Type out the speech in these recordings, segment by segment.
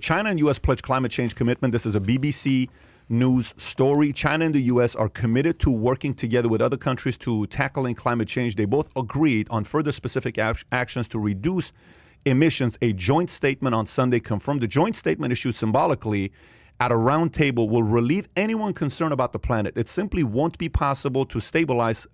China and U.S. pledge climate change commitment. This is a BBC News story. China and the U.S. are committed to working together with other countries to tackling climate change. They both agreed on further specific actions to reduce emissions. A joint statement on Sunday confirmed. The joint statement issued symbolically at a round table will relieve anyone concerned about the planet. It simply won't be possible to stabilize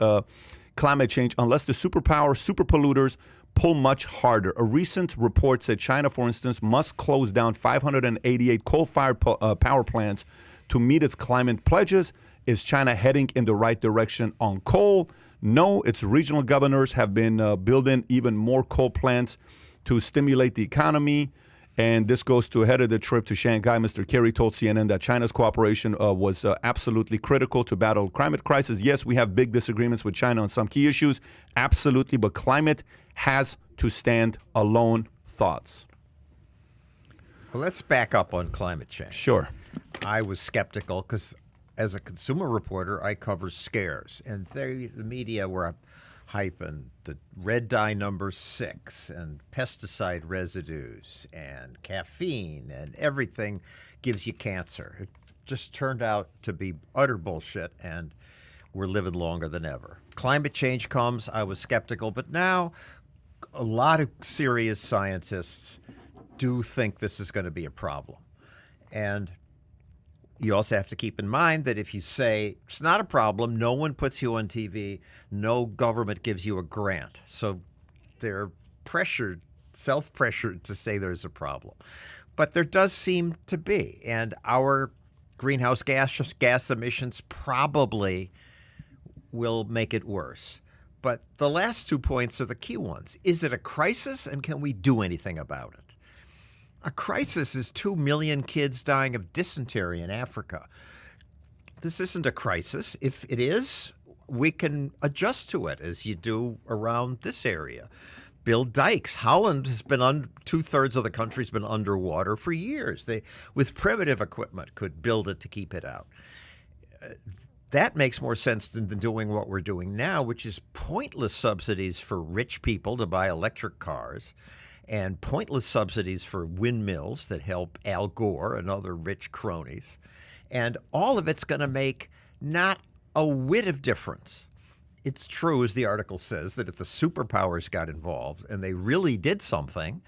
climate change unless the superpower super polluters pull much harder. A recent report said China, for instance, must close down 588 coal-fired power plants to meet its climate pledges. Is China heading in the right direction on coal? No, its regional governors have been building even more coal plants to stimulate the economy. And this goes to ahead of the trip to Shanghai. Mr. Kerry told CNN that China's cooperation was absolutely critical to battle climate crisis. Yes, we have big disagreements with China on some key issues. Absolutely. But climate has to stand alone. Thoughts? Well, let's back up on climate change. Sure. I was skeptical because as a consumer reporter, I cover scares. And the media were hyping the red dye number 6 and pesticide residues and caffeine and everything gives you cancer. It just turned out to be utter bullshit, and we're living longer than ever. Climate change comes, I was skeptical, but now a lot of serious scientists do think this is going to be a problem. And you also have to keep in mind that if you say it's not a problem, no one puts you on TV, no government gives you a grant. So they're pressured, self-pressured to say there's a problem. But there does seem to be. And our greenhouse gas emissions probably will make it worse. But the last 2 points are the key ones. Is it a crisis, and can we do anything about it? A crisis is 2 million kids dying of dysentery in Africa. This isn't a crisis. If it is, we can adjust to it as you do around this area. Build dikes. Holland has been 2/3 of the country's been underwater for years. They, with primitive equipment, could build it to keep it out. That makes more sense than doing what we're doing now, which is pointless subsidies for rich people to buy electric cars, and pointless subsidies for windmills that help Al Gore and other rich cronies. And all of it's going to make not a whit of difference. It's true, as the article says, that if the superpowers got involved and they really did something,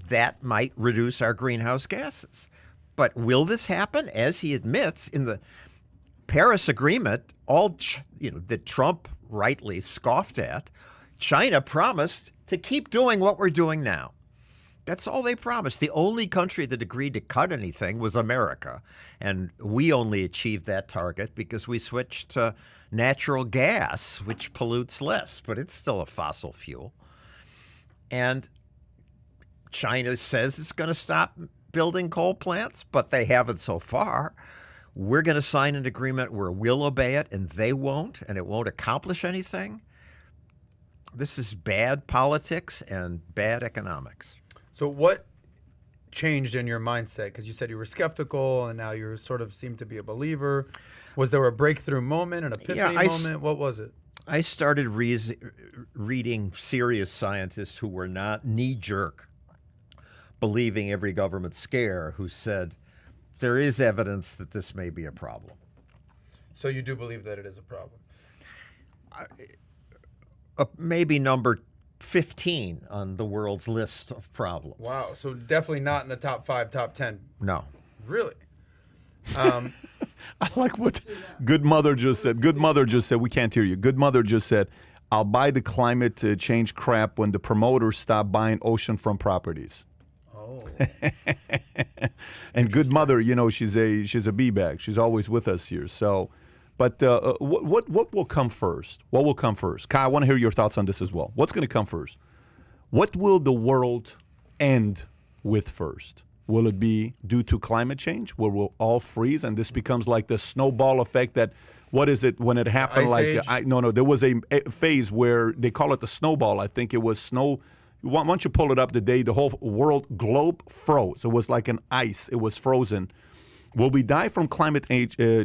that might reduce our greenhouse gases. But will this happen? As he admits in the Paris Agreement, that Trump rightly scoffed at, China promised to keep doing what we're doing now. That's all they promised. The only country that agreed to cut anything was America. And we only achieved that target because we switched to natural gas, which pollutes less, but it's still a fossil fuel. And China says it's going to stop building coal plants, but they haven't so far. We're going to sign an agreement where we'll obey it and they won't, and it won't accomplish anything. This is bad politics and bad economics. So what changed in your mindset? Because you said you were skeptical and now you sort of seem to be a believer. Was there a breakthrough moment, an epiphany moment? What was it? I started reading serious scientists who were not knee-jerk, believing every government scare, who said there is evidence that this may be a problem. So you do believe that it is a problem? Maybe number 15 on the world's list of problems. Wow. So definitely not in the top 5, top 10. No. Really? I like what Good Mother just said. Good Mother just said, we can't hear you. Good Mother just said, I'll buy the climate change crap when the promoters stop buying oceanfront properties. Oh. And Good Mother, she's a B-bag. She's always with us here. So, but what will come first? What will come first? Kai, I want to hear your thoughts on this as well. What's going to come first? What will the world end with first? Will it be due to climate change, where we'll all freeze and this becomes like the snowball effect that, what is it when it happened? There was a phase where they call it the snowball. I think it was snow. Once you pull it up, the whole globe froze. It was like an ice. It was frozen. Will we die from climate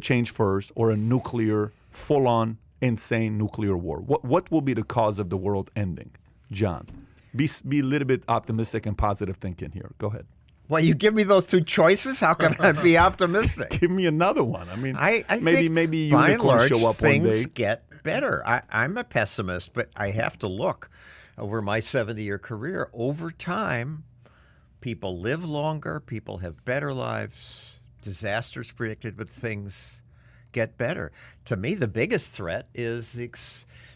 change first, or a nuclear, full-on, insane nuclear war? What will be the cause of the world ending? John, be a little bit optimistic and positive thinking here. Go ahead. Well, you give me those two choices. How can I be optimistic? Give me another one. I mean, I maybe think by and unicorns large, show up one things day. get better. I'm a pessimist, but I have to look over my 70-year career. Over time, people live longer. People have better lives. Disasters predicted, but things get better. To me, the biggest threat is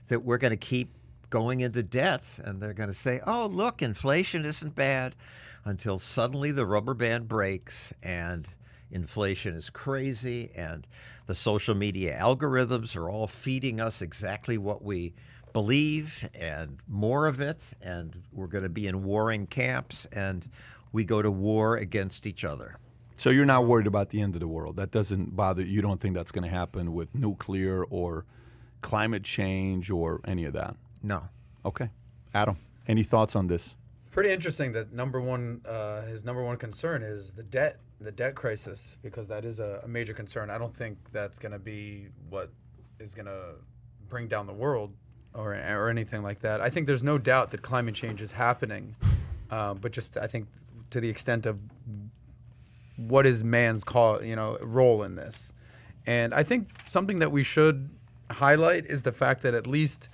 that we're going to keep going into debt, and they're going to say, oh, look, inflation isn't bad, until suddenly the rubber band breaks and inflation is crazy and the social media algorithms are all feeding us exactly what we believe and more of it, and we're going to be in warring camps, and we go to war against each other. So you're not worried about the end of the world. That doesn't bother you. You don't think that's going to happen with nuclear or climate change or any of that? No. Okay. Adam, any thoughts on this? Pretty interesting that his number one concern is the debt crisis, because that is a major concern. I don't think that's going to be what is going to bring down the world or anything like that. I think there's no doubt that climate change is happening, but just I think to the extent of what is man's role in this. And I think something that we should highlight is the fact that at least,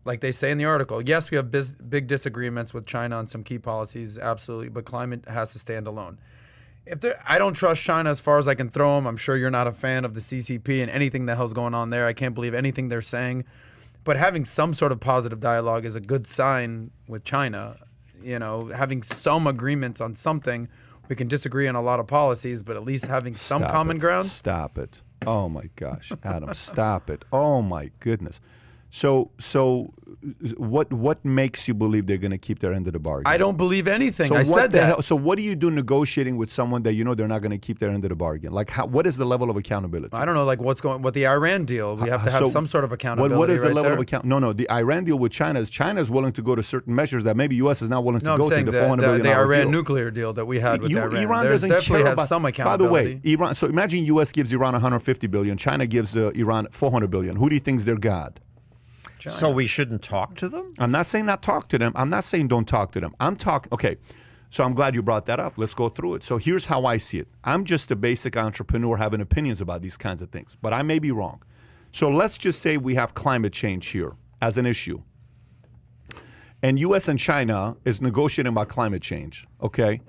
like they say in the article, yes, we have big disagreements with China on some key policies, absolutely, but climate has to stand alone. I don't trust China as far as I can throw them. I'm sure you're not a fan of the CCP and anything the hell's going on there. I can't believe anything they're saying. But having some sort of positive dialogue is a good sign with China. Having some agreements on something. We can disagree on a lot of policies, but at least having some common ground. Stop it. Oh, my gosh, Adam, stop it. Oh, my goodness. So what makes you believe they're going to keep their end of the bargain? I don't believe anything. So I said that. So what do you do negotiating with someone that you know they're not going to keep their end of the bargain? Like, what is the level of accountability? I don't know, like what the Iran deal. We have to have some sort of accountability. What is the level there? of account? No, the Iran deal with China is willing to go to certain measures that maybe U.S. is not willing to go I'm saying to. The $400 billion the Iran deal. nuclear deal that we had with Iran. Iran There's doesn't definitely care have about some accountability. By the way, Iran. So imagine U.S. gives Iran $150 billion. China gives Iran $400 billion. Who do you think's their god? China. So we shouldn't talk to them? I'm not saying not talk to them. I'm not saying don't talk to them. I'm talking, okay, so I'm glad you brought that up. Let's go through it. So here's how I see it. I'm just a basic entrepreneur having opinions about these kinds of things, but I may be wrong. So let's just say we have climate change here as an issue. And U.S. and China is negotiating about climate change, okay?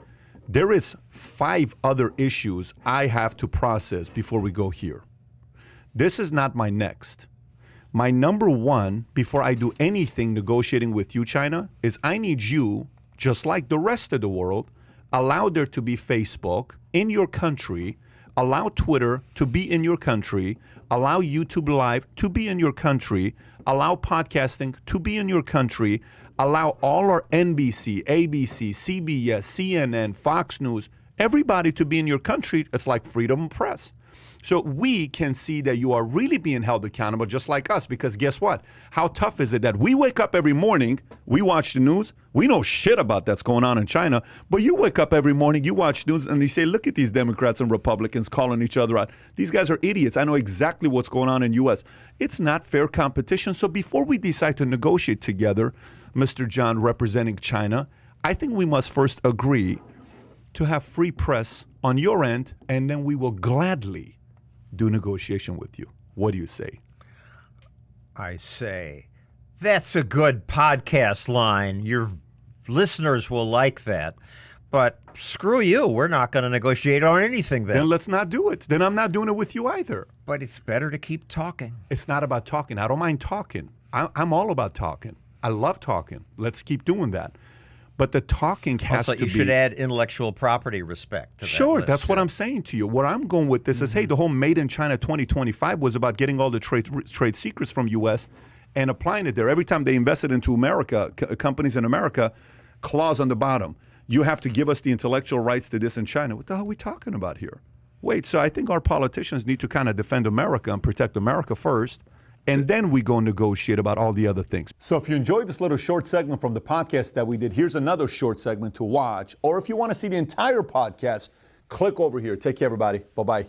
There is 5 other issues I have to process before we go here. This is not my next. My number one, before I do anything negotiating with you, China, is I need you, just like the rest of the world, allow there to be Facebook in your country, allow Twitter to be in your country, allow YouTube Live to be in your country, allow podcasting to be in your country, allow all our NBC, ABC, CBS, CNN, Fox News, everybody to be in your country. It's like freedom of press. So we can see that you are really being held accountable just like us, because guess what? How tough is it that we wake up every morning, we watch the news, we know shit about that's going on in China, but you wake up every morning, you watch news, and you say, look at these Democrats and Republicans calling each other out. These guys are idiots. I know exactly what's going on in U.S. It's not fair competition. So before we decide to negotiate together, Mr. John representing China, I think we must first agree to have free press on your end, and then we will gladly do negotiation with you. What do you say? I say, that's a good podcast line. Your listeners will like that. But screw you. We're not going to negotiate on anything then. Then let's not do it. Then I'm not doing it with you either. But it's better to keep talking. It's not about talking. I don't mind talking. I'm all about talking. I love talking. Let's keep doing that. But the talking has also, to be... you should add intellectual property respect to that Sure, list, that's what I'm saying to you. Where I'm going with this is, hey, the whole Made in China 2025 was about getting all the trade secrets from U.S. and applying it there. Every time they invested into America, companies in America, clause on the bottom. You have to give us the intellectual rights to this in China. What the hell are we talking about here? Wait, so I think our politicians need to kind of defend America and protect America first. And then we go negotiate about all the other things. So if you enjoyed this little short segment from the podcast that we did, here's another short segment to watch. Or if you want to see the entire podcast, click over here. Take care, everybody. Bye-bye.